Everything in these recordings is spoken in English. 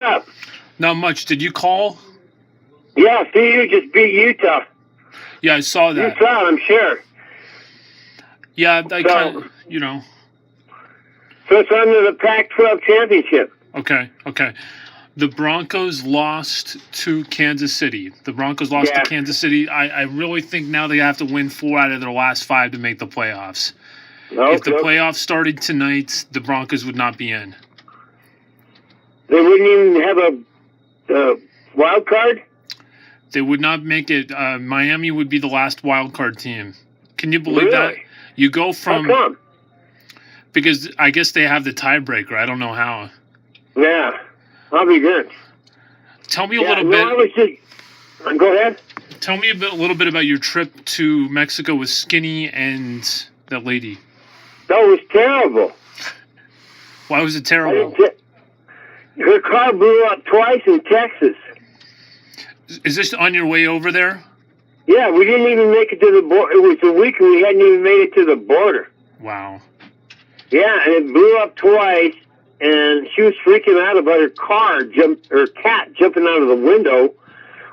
up? Not much. Did you call? Yeah, CU just beat Utah. Yeah, I saw You that. saw it, I'm sure. Yeah, I So- kind of, So it's under the Pac-12 championship. Okay. The Broncos lost to Kansas City. The Broncos lost Yeah. to Kansas City. I really think now they have to win 4 out of their last 5 to make the playoffs. If the playoffs started tonight, the Broncos would not be in. They wouldn't even have a wild card? They would not make it. Miami would be the last wild card team. Can you believe that? Really? You go from... How come? Because I guess they have the tiebreaker. I don't know how. Yeah, I'll be good. Tell me a little bit. I was just... Go ahead. Tell me a little bit about your trip to Mexico with Skinny and that lady. That was terrible. Why was it terrible? Her car blew up twice in Texas. Is this on your way over there? Yeah, we didn't even make it to the border. It was a week and we hadn't even made it to the border. Wow. Yeah, and it blew up twice, and she was freaking out about her cat jumping out of the window.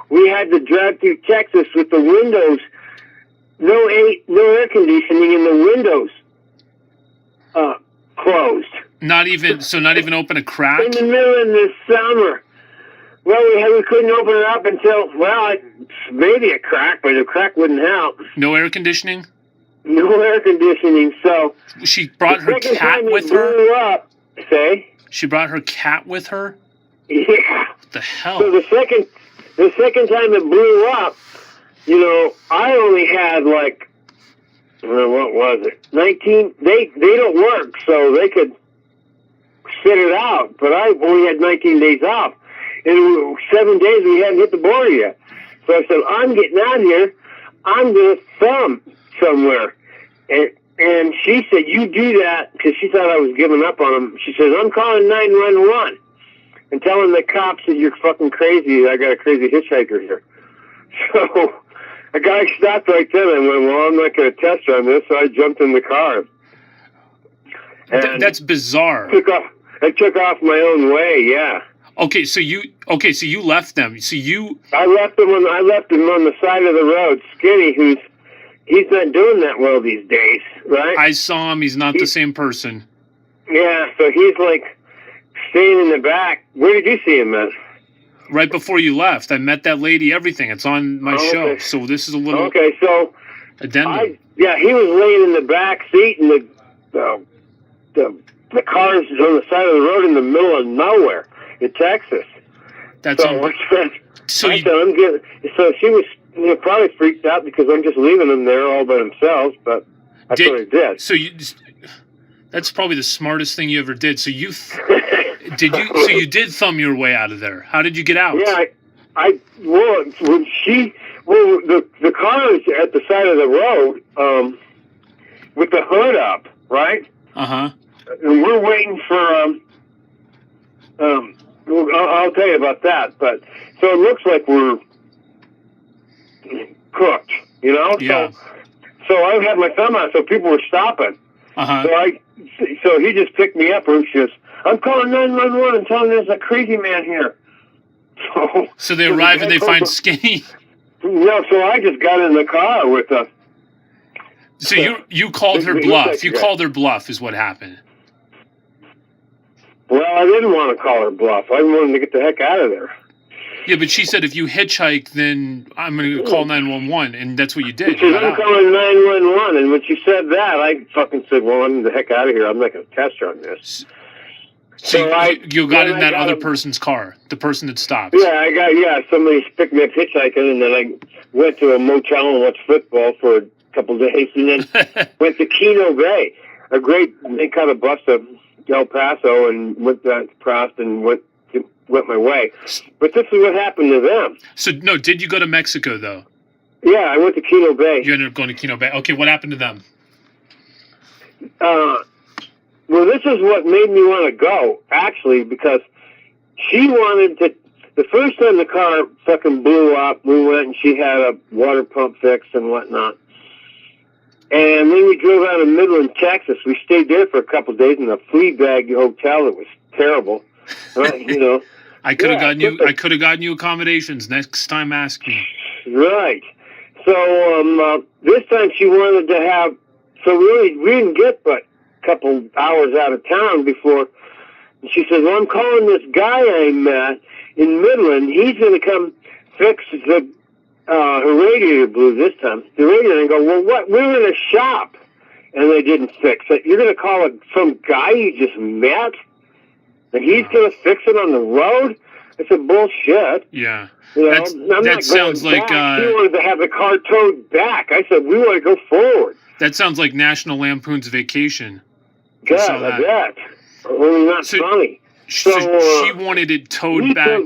We had to drive through Texas with the windows, no air conditioning, and the windows closed. Not even open a crack? In the middle of the summer. Well, we couldn't open it up until, maybe a crack, but a crack wouldn't help. No air conditioning? No air conditioning, so... She brought her cat with her? Blew up, say? She brought her cat with her? Yeah. What the hell? So the second time it blew up, I only had what was it? 19. They don't work, so they could sit it out. But I only had 19 days off, and 7 days we hadn't hit the border yet. So I said, I'm getting out here. I'm gonna thumb somewhere, and she said, you do that, because she thought I was giving up on them. She says, I'm calling 911 and telling the cops that you're fucking crazy. I got a crazy hitchhiker here. So a guy stopped right then. I went, well, I'm not going to test on this. So I jumped in the car. And that's bizarre. I took off my own way. Yeah. Okay, so you left them. I left him on the side of the road. Skinny, he's not doing that well these days, right? I saw him. He's not the same person. Yeah, so he's staying in the back. Where did you see him at? Right before you left. I met that lady, everything. It's on my show. Okay. So this is a little addendum. He was laying in the back seat, and the car's on the side of the road in the middle of nowhere in Texas. That's so so she was probably freaked out because I'm just leaving them there all by themselves, but that's what I did. So that's probably the smartest thing you ever did. So you did thumb your way out of there. How did you get out? Yeah, the car is at the side of the road, with the hood up, right? Uh-huh. And we're waiting for, I'll tell you about that, but, so it looks like we're cooked, Yeah. So I had my thumb out, so people were stopping. Uh-huh. So he just picked me up and he goes, I'm calling 911 and telling there's a crazy man here. So they arrive and they find Skinny. No, so I just got in the car with the... So you called her bluff. You called her bluff is what happened. Well, I didn't want to call her bluff. I wanted to get the heck out of there. Yeah, but she said if you hitchhike, then I'm going to call 911, and that's what you did. She said, I'm calling 911, and when she said that, I fucking said, well, I'm the heck out of here. I'm not going to test her on this. So you got in that other person's car, the person that stopped. Yeah, somebody picked me up hitchhiking, and then I went to a motel and watched football for a couple days, and then went to Keno Bay. They kind of bus to El Paso and went across and went my way. But this is what happened to them. So, no, did you go to Mexico, though? Yeah, I went to Keno Bay. You ended up going to Keno Bay. Okay, what happened to them? Well, this is what made me want to go, actually, because she wanted to... The first time the car fucking blew up, we went and she had a water pump fixed and whatnot. And then we drove out of Midland, Texas. We stayed there for a couple of days in a flea bag hotel that was terrible. I could have gotten you accommodations. Next time, ask me. Right. So this time she wanted to have. So we didn't get but a couple hours out of town before. She said, "Well, I'm calling this guy I met in Midland. He's going to come fix the her radiator blew this time. The radiator." And I go, "Well, what? We're in a shop, and they didn't fix it. You're going to call it some guy you just met, and he's going to fix it on the road?" I said, "Bullshit." Yeah. You know, that sounds like he wanted to have the car towed back. I said, "We want to go forward." That sounds like National Lampoon's Vacation. God, I bet. Only not funny. So she wanted it towed back.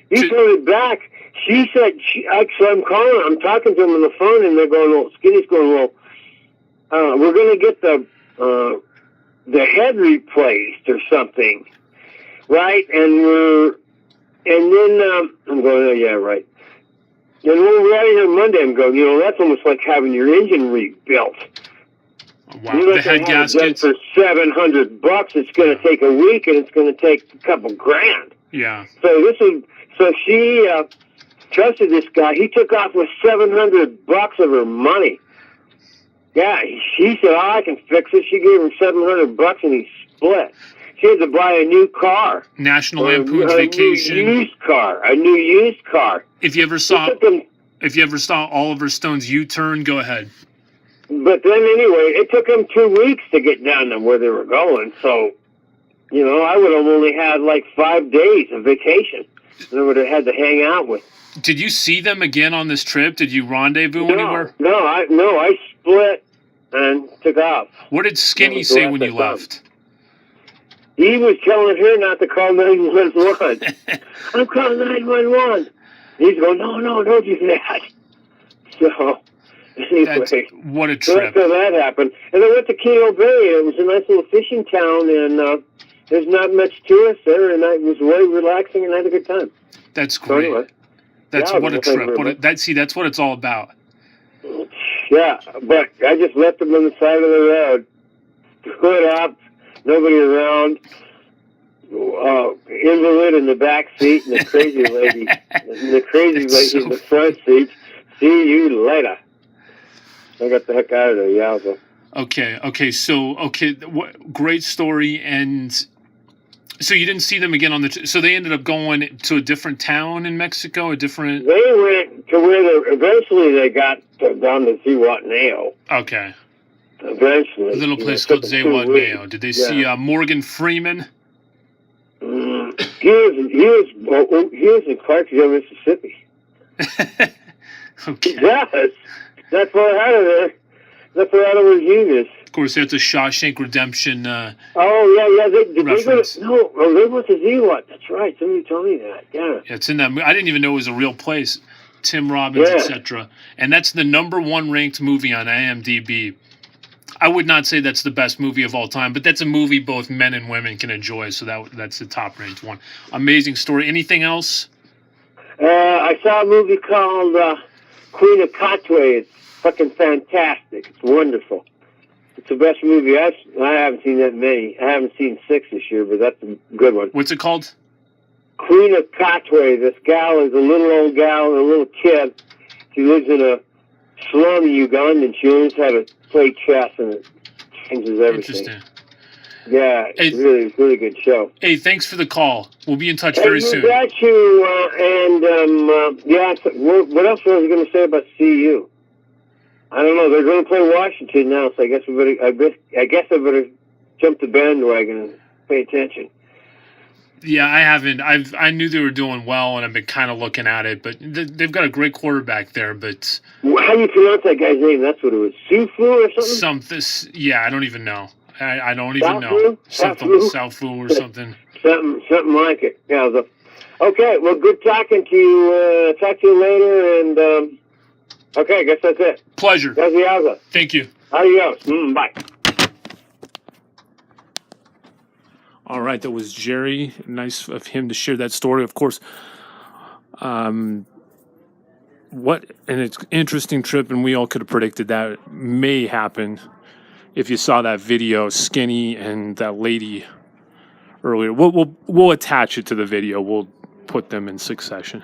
He towed it back. She said, so I'm calling, I'm talking to him on the phone, and they're going, well, Skinny's going, well, we're going to get the head replaced or something, right? And then I'm going, oh, yeah, right. And when we're out here Monday, I'm going, you know, that's almost like having your engine rebuilt. Wow, the head gaskets for $700. It's going to take a week, and it's going to take a couple grand. Yeah. So she trusted this guy. He took off with $700 of her money. Yeah, she said, "Oh, I can fix it." She gave him $700, and he split. She had to buy a new car. National Lampoon's Vacation. A new used car. If you ever saw Oliver Stone's U-Turn, go ahead. But then anyway, it took them 2 weeks to get down to where they were going. So, you know, I would have only had like 5 days of vacation. And I would have had to hang out with. Did you see them again on this trip? Did you rendezvous anywhere? No, I split and took off. What did Skinny say when you left? He was telling her not to call 911. I'm calling 911. He's going, no, don't do that. So, anyway. What a trip. So that happened. And I went to Keno Bay. It was a nice little fishing town, and there's not much tourists there, and it was very relaxing, and I had a good time. That's great. So anyway, what a trip. That's what it's all about. Yeah, but I just left them on the side of the road. Hood up, nobody around. Invalid in the back seat, and the crazy lady, in the front seat. See you later. I got the heck out of there, yowza. Great story. And so you didn't see them again on the. So they ended up going to a different town in Mexico. They went to where eventually they got down to Zihuatanejo. Okay. Eventually, a little place called Zihuatanejo. Did they see Morgan Freeman? He was in Clarksville, Mississippi. Okay. Yes, that's far out of there. That's where out of Virginia. Of course, that's a Shawshank Redemption. They go reference. they went to Zihuat. That's right. Somebody told me that. Yeah. It's in that. I didn't even know it was a real place. Tim Robbins, etc. And that's the #1 ranked movie on IMDb. I would not say that's the best movie of all time, but that's a movie both men and women can enjoy. So that's the top ranked one. Amazing story. Anything else? I saw a movie called Queen of Katwe. It's fucking fantastic. It's wonderful. It's the best movie. I haven't seen that many. I haven't seen 6 this year, but that's a good one. What's it called? Queen of Katwe. This gal is a little old gal and a little kid. She lives in a slum in Uganda, and she learns how to play chess, and it changes everything. Interesting. Yeah, it's really good show. Hey, thanks for the call. We'll be in touch very soon. Got you. What else was I going to say about CU? I don't know. They're going to play Washington now, so I guess I better jump the bandwagon and pay attention. Yeah, I haven't. I knew they were doing well, and I've been kind of looking at it, but they've got a great quarterback there. But how do you pronounce that guy's name? That's what it was. Sufu or something? Yeah, I don't even know. I don't even know. Something Soufu or something. something like it. Yeah. Okay. Well, good talking to you. Talk to you later. And okay, I guess that's it. Pleasure. Gracias. Thank you. Adios. Bye. All right, that was Gerry. Nice of him to share that story. Of course, what an interesting trip, and we all could have predicted that may happen if you saw that video. Skinny and that lady earlier. We'll attach it to the video. We'll put them in succession.